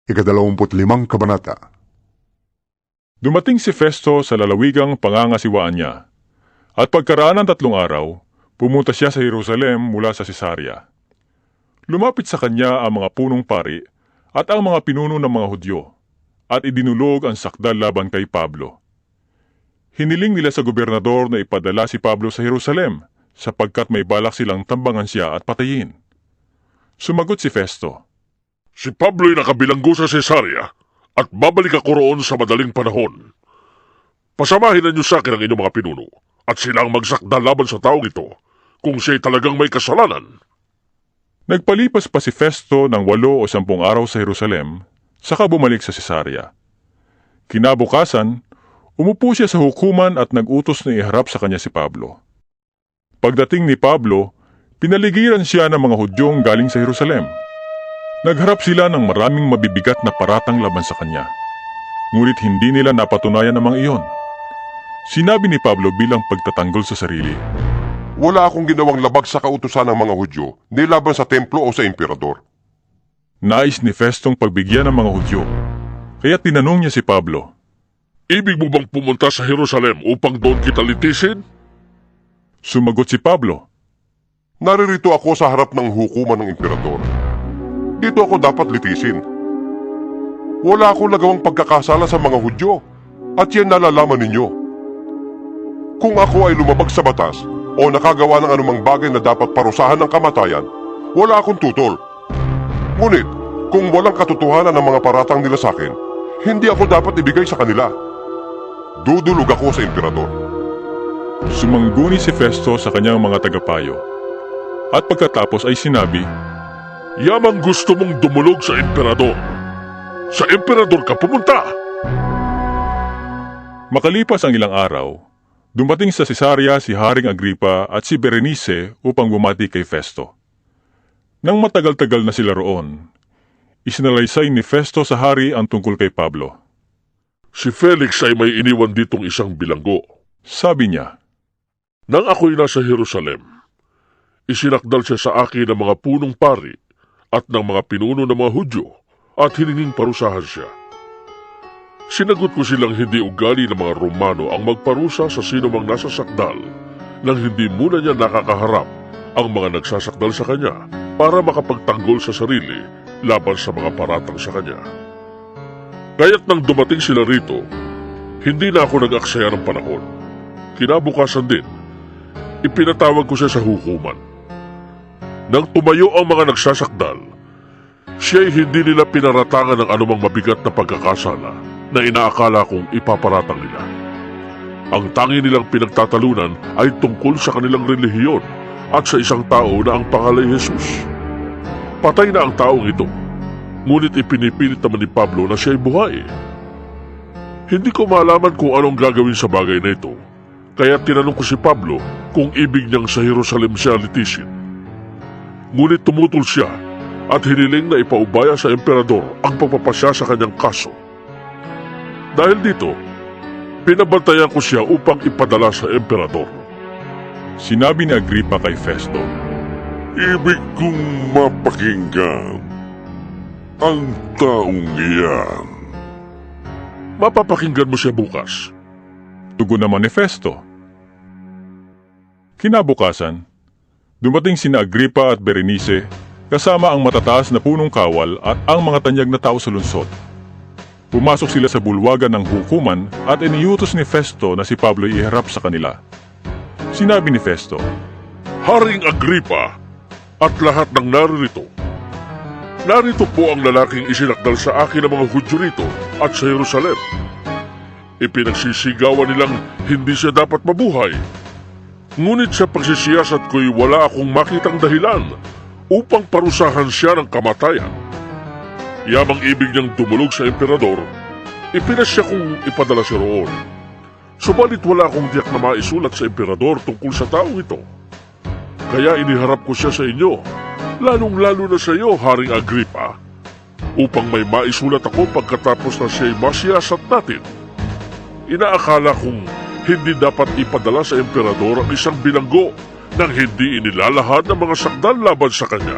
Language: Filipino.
Ika-25 Kabanata. Dumating si Festo sa lalawigang pangangasiwaan niya, at pagkaraan ng 3 araw, pumunta siya sa Jerusalem mula sa Cesarea. Lumapit sa kanya ang mga punong pari at ang mga pinuno ng mga Hudyo, at idinulog ang sakdal laban kay Pablo. Hiniling nila sa gobernador na ipadala si Pablo sa Jerusalem, sapagkat may balak silang tambangan siya at patayin. Sumagot si Festo, Si Pablo'y nakabilanggo sa Cesarea at babalik ako roon sa madaling panahon. Pasamahin ninyo sa akin ang inyong mga pinuno at silang magsakdal laban sa taong ito kung siya'y talagang may kasalanan. Nagpalipas pa si Festo ng 8 o 10 araw sa Jerusalem, saka bumalik sa Cesarea. Kinabukasan, umupo siya sa hukuman at nag-utos na iharap sa kanya si Pablo. Pagdating ni Pablo, pinaligiran siya ng mga Hudyong galing sa Jerusalem. Nagharap sila ng maraming mabibigat na paratang laban sa kanya, ngunit hindi nila napatunayan ang mga iyon. Sinabi ni Pablo bilang pagtatanggol sa sarili, Wala akong ginawang labag sa kautusan ng mga Hudyo, nilaban sa templo o sa emperador. Nais ni Festong pagbigyan ng mga Hudyo, kaya tinanong niya si Pablo, Ibig mo bang pumunta sa Jerusalem upang doon kita litisin? Sumagot si Pablo, Naririto ako sa harap ng hukuman ng emperador. Dito ako dapat litisin. Wala akong nagawang pagkakasala sa mga Hudyo, at yan nalalaman ninyo. Kung ako ay lumabag sa batas o nakagawa ng anumang bagay na dapat parusahan ng kamatayan, wala akong tutol. Ngunit, kung walang katotohanan ng mga paratang nila sa akin, hindi ako dapat ibigay sa kanila. Dudulog ako sa emperador. Sumangguni si Festo sa kanyang mga tagapayo, at pagkatapos ay sinabi, Yamang gusto mong dumulog sa emperador. Sa emperador ka pumunta! Makalipas ang ilang araw, dumating sa Cesarea si Haring Agripa at si Berenice upang bumati kay Festo. Nang matagal-tagal na sila roon, isinalaysay ni Festo sa hari ang tungkol kay Pablo. Si Felix ay may iniwan ditong isang bilanggo. Sabi niya, Nang ako'y nasa Jerusalem, isinakdal siya sa akin ng mga punong pari at ng mga pinuno ng mga Hudyo at hininging parusahan siya. Sinagot ko silang hindi ugali ng mga Romano ang magparusa sa sino mang nasa sakdal nang hindi muna niya nakakaharap ang mga nagsasakdal sa kanya para makapagtanggol sa sarili laban sa mga paratang sa kanya. Kaya't nang dumating sila rito, hindi na ako nag-aksaya ng panahon. Kinabukasan din, ipinatawag ko siya sa hukuman. Nang tumayo ang mga nagsasakdal, siya'y hindi nila pinaratangan ng anumang mabigat na pagkakasala na inaakala kong ipaparatang nila. Ang tangi nilang pinagtatalunan ay tungkol sa kanilang relihiyon at sa isang tao na ang pangalan Jesus. Patay na ang taong ito, ngunit ipinipilit naman ni Pablo na siya'y buhay. Hindi ko malaman kung anong gagawin sa bagay na ito, kaya tinanong ko si Pablo kung ibig niyang sa Jerusalem siya litisin. Ngunit tumutol siya at hiniling na ipaubaya sa emperador ang pagpapasya sa kanyang kaso. Dahil dito, pinabantayan ko siya upang ipadala sa emperador. sinabi ni Agripa kay Festo, Ibig kong mapakinggan ang taong iyan. Mapapakinggan mo siya bukas. tugon naman ni Festo. Kinabukasan, dumating sina Agripa at Berenice kasama ang matataas na punong kawal at ang mga tanyag na tao sa lungsod. Pumasok sila sa bulwagan ng hukuman at iniutos ni Festo na si Pablo iharap sa kanila. Sinabi ni Festo, Haring Agripa at lahat ng naririto. Narito po ang lalaking isinakdal sa akin ng mga Hudyo rito at sa Jerusalem. Ipinagsisigawan nilang hindi siya dapat mabuhay. Ngunit sa pagsisiyasat ko'y wala akong makitang dahilan upang parusahan siya ng kamatayan. Yamang ibig niyang dumulog sa emperador, ipinasya kong ipadala siya roon. Subalit wala akong tiyak na maisulat sa emperador tungkol sa taong ito. Kaya iniharap ko siya sa inyo, lalong-lalo na sa iyo, Haring Agripa, upang may maisulat ako pagkatapos na siya'y masiyasat natin. Inaakala kong hindi dapat ipadala sa emperador ang isang bilanggo nang hindi inilalahad ng mga sakdal laban sa kanya.